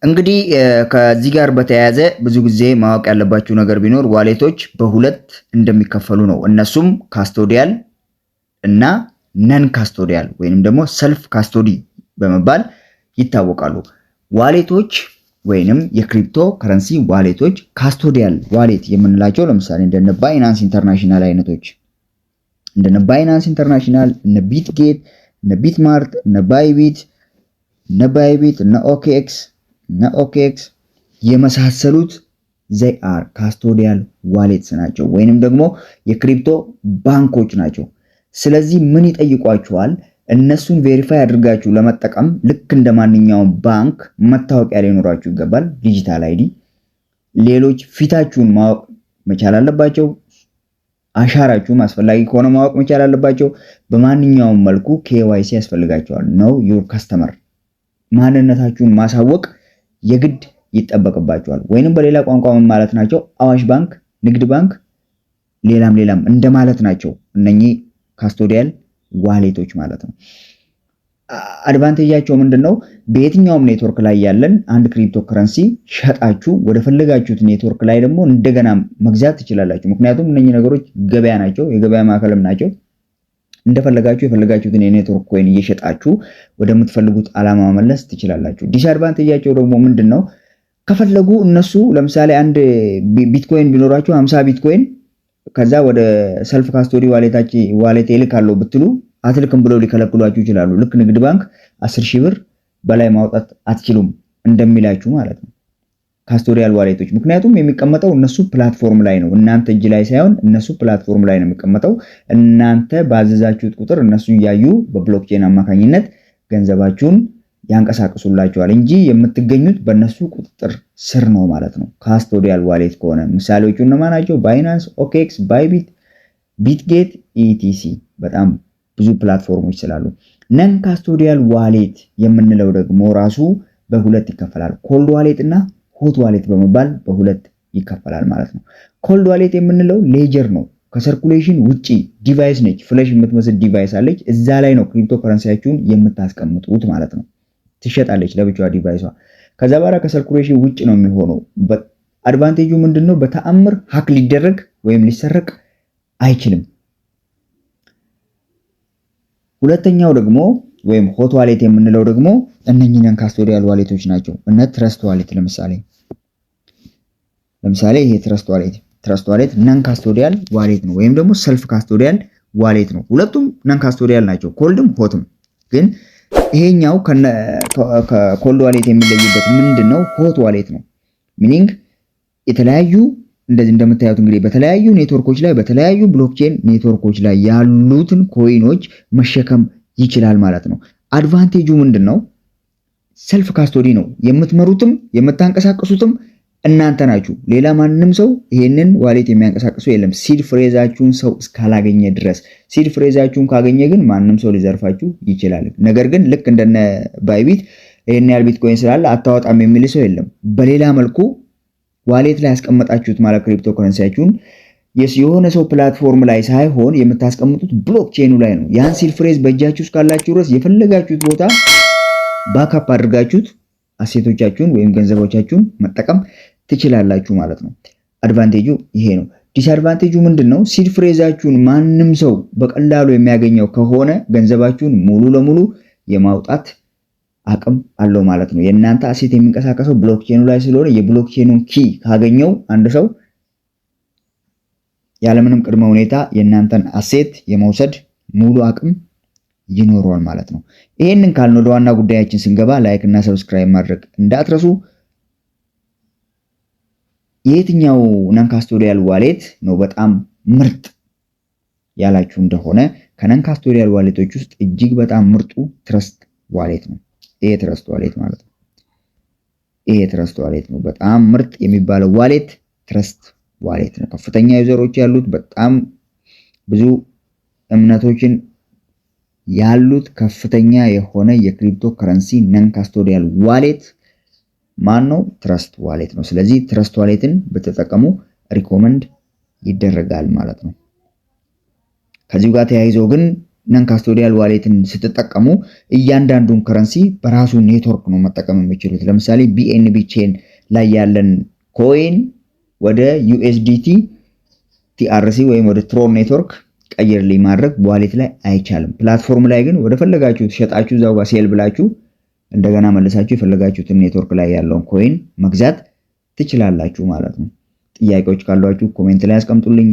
እንግዲህ ከዚህ ጋር በተያያዘ ብዙ ጊዜ ማወቅ ያለባችሁ ነገር ቢኖር ዋሌቶች በሁለት እንደሚከፈሉ ነው። እነሱም ካስቶዲያል እና ነን ካስቶዲያል ወይንም ደግሞ ሰልፍ ካስቶዲ በመባል ይታወቃሉ። ዋሌቶች ወይንም የክሪፕቶ ከረንሲ ዋሌቶች ካስቶዲያል ዋሌት የምንላቸው ለምሳሌ እንደነ ባይናንስ ኢንተርናሽናል አይነቶች እንደነ ባይናንስ ኢንተርናሽናል፣ እነ ቢትጌት፣ እነ ቢትማርት፣ እነ ባይቢት፣ እነ ኦኬኤክስ የመሳሰሉት they are custodial wallets ናቸው ወይንም ደግሞ የክሪፕቶ ባንኮች ናቸው። ስለዚህ ምን ይጠይቋችኋል? እነሱን ቬሪፋይ አድርጋችሁ ለመጠቀም ልክ እንደማንኛውም ባንክ መታወቂያ ሊኖራችሁ ይገባል፣ ዲጂታል አይዲ። ሌሎች ፊታችሁን ማወቅ መቻል አለባቸው። አሻራችሁም አስፈላጊ ከሆነ ማወቅ መቻል አለባቸው። በማንኛውም መልኩ KYC ያስፈልጋቸዋል። ነው ዩር ከስተመር ማንነታችሁን ማሳወቅ የግድ ይጠበቅባቸዋል። ወይንም በሌላ ቋንቋ ምን ማለት ናቸው? አዋሽ ባንክ፣ ንግድ ባንክ፣ ሌላም እንደማለት ናቸው እነኚህ ካስቶዲያል ዋሌቶች ማለት ነው። አድቫንቴጃቸው ምንድነው? በየትኛውም ኔትወርክ ላይ ያለን አንድ ክሪፕቶ ከረንሲ ሸጣችሁ ወደ ፈለጋችሁት ኔትወርክ ላይ ደግሞ እንደገና መግዛት ትችላላችሁ። ምክንያቱም እነኚህ ነገሮች ገበያ ናቸው፣ የገበያ ማዕከልም ናቸው። እንደፈለጋችሁ የፈለጋችሁትን የኔትወርክ ኮይን እየሸጣችሁ ወደምትፈልጉት ዓላማ መመለስ ትችላላችሁ። ዲስአድቫንቴጃቸው ደግሞ ምንድነው? ከፈለጉ እነሱ ለምሳሌ አንድ ቢትኮይን ቢኖራችሁ 50 ቢትኮይን ከዛ ወደ ሰልፍ ካስቶዲ ዋሌት ይልካለሁ ብትሉ አትልክም ብለው ሊከለክሏችሁ ይችላሉ። ልክ ንግድ ባንክ 10,000 ብር በላይ ማውጣት አትችሉም እንደሚላችሁ ማለት ነው ካስቶዲያል ዋሌቶች። ምክንያቱም የሚቀመጠው እነሱ ፕላትፎርም ላይ ነው፣ እናንተ እጅ ላይ ሳይሆን እነሱ ፕላትፎርም ላይ ነው የሚቀመጠው። እናንተ ባዘዛችሁት ቁጥር እነሱ እያዩ በብሎክቼን አማካኝነት ገንዘባችሁን ያንቀሳቅሱላችኋል እንጂ የምትገኙት በእነሱ ቁጥጥር ስር ነው ማለት ነው። ካስቶዲያል ዋሌት ከሆነ ምሳሌዎቹ እነማን ናቸው? ባይናንስ፣ ኦኬኤክስ፣ ባይቢት፣ ቢትጌት፣ ኢቲሲ በጣም ብዙ ፕላትፎርሞች ስላሉ። ነን ካስቶዲያል ዋሌት የምንለው ደግሞ ራሱ በሁለት ይከፈላል። ኮልድ ዋሌት እና ሆት ዋሌት በመባል በሁለት ይከፈላል ማለት ነው። ኮልድ ዋሌት የምንለው ሌጀር ነው፣ ከሰርኩሌሽን ውጪ ዲቫይስ ነች። ፍለሽ የምትመስል ዲቫይስ አለች፣ እዛ ላይ ነው ክሪፕቶ ከረንሲያችሁን የምታስቀምጡት ማለት ነው። ትሸጣለች ለብቻዋ ዲቫይሷ። ከዛ በኋላ ከሰርኩሌሽን ውጪ ነው የሚሆነው። አድቫንቴጁ ምንድነው? በተአምር ሃክ ሊደረግ ወይም ሊሰረቅ አይችልም። ሁለተኛው ደግሞ ወይም ሆት ዋሌት የምንለው ደግሞ እነኚህን ካስቶዲያል ዋሌቶች ናቸው። እነ ትረስት ዋሌት ለምሳሌ ይሄ ትረስት ዋሌት ነን ካስቶዲያል ዋሌት ነው ወይም ደግሞ ሰልፍ ካስቶዲያል ዋሌት ነው። ሁለቱም ነን ካስቶዲያል ናቸው፣ ኮልድም ሆትም። ግን ይሄኛው ከኮልድ ዋሌት የሚለይበት ምንድነው? ሆት ዋሌት ነው። ሚኒንግ የተለያዩ እንደዚህ እንደምታዩት እንግዲህ በተለያዩ ኔትወርኮች ላይ በተለያዩ ብሎክቼን ኔትወርኮች ላይ ያሉትን ኮይኖች መሸከም ይችላል ማለት ነው። አድቫንቴጁ ምንድነው? ሰልፍ ካስቶዲ ነው። የምትመሩትም የምታንቀሳቅሱትም እናንተ ናችሁ። ሌላ ማንም ሰው ይሄንን ዋሌት የሚያንቀሳቅሱ የለም፣ ሲድ ፍሬዛችሁን ሰው እስካላገኘ ድረስ። ሲድ ፍሬዛችሁን ካገኘ ግን ማንም ሰው ሊዘርፋችሁ ይችላል። ነገር ግን ልክ እንደነ ባይቢት ይሄን ያህል ቢትኮይን ስላለ አታወጣም የሚል ሰው የለም። በሌላ መልኩ ዋሌት ላይ ያስቀመጣችሁት ማለት ክሪፕቶ ከረንሲያችሁን የሆነ ሰው ፕላትፎርም ላይ ሳይሆን የምታስቀምጡት ብሎክቼኑ ላይ ነው። ያን ሲድ ፍሬዝ በእጃችሁ እስካላችሁ ድረስ የፈለጋችሁት ቦታ ባክአፕ አድርጋችሁት አሴቶቻችሁን ወይም ገንዘቦቻችሁን መጠቀም ትችላላችሁ ማለት ነው። አድቫንቴጁ ይሄ ነው። ዲስአድቫንቴጁ ምንድነው? ሲድ ፍሬዛችሁን ማንም ሰው በቀላሉ የሚያገኘው ከሆነ ገንዘባችሁን ሙሉ ለሙሉ የማውጣት አቅም አለው ማለት ነው። የእናንተ አሴት የሚንቀሳቀሰው ብሎክቼኑ ላይ ስለሆነ የብሎክቼኑን ኪ ካገኘው አንድ ሰው ያለምንም ቅድመ ሁኔታ የእናንተን አሴት የመውሰድ ሙሉ አቅም ይኖረዋል ማለት ነው። ይሄንን ካልን ወደ ዋና ጉዳያችን ስንገባ ላይክ እና ሰብስክራይብ ማድረግ እንዳትረሱ። የትኛው ነን ካስቶዲያል ዋሌት ነው በጣም ምርጥ ያላችሁ እንደሆነ ከነን ካስቶዲያል ዋሌቶች ውስጥ እጅግ በጣም ምርጡ ትረስት ዋሌት ነው። ይሄ ትረስት ዋሌት ማለት ነው። ይሄ ትረስት ዋሌት ነው። በጣም ምርጥ የሚባለው ዋሌት ትረስት ዋሌት ነው። ከፍተኛ ዩዘሮች ያሉት በጣም ብዙ እምነቶችን ያሉት ከፍተኛ የሆነ የክሪፕቶ ከረንሲ ነን ካስቶዲያል ዋሌት ማን ነው? ትረስት ዋሌት ነው። ስለዚህ ትረስት ዋሌትን በተጠቀሙ ሪኮመንድ ይደረጋል ማለት ነው። ከዚሁ ጋር ተያይዞ ግን ነን ካስቶዲያል ዋሌትን ስትጠቀሙ እያንዳንዱን ከረንሲ በራሱ ኔትወርክ ነው መጠቀም የምትችሉት። ለምሳሌ BNB ቼን ላይ ያለን ኮይን ወደ USDT TRC ወይም ወደ ትሮን ኔትወርክ ቀይርልኝ ማድረግ ዋሌት ላይ አይቻልም። ፕላትፎርም ላይ ግን ወደ ፈለጋችሁት ሸጣችሁ እዛው ጋር ሴል ብላችሁ እንደገና መልሳችሁ የፈለጋችሁትን ኔትወርክ ላይ ያለውን ኮይን መግዛት ትችላላችሁ ማለት ነው። ጥያቄዎች ካሏችሁ ኮሜንት ላይ አስቀምጡልኝ።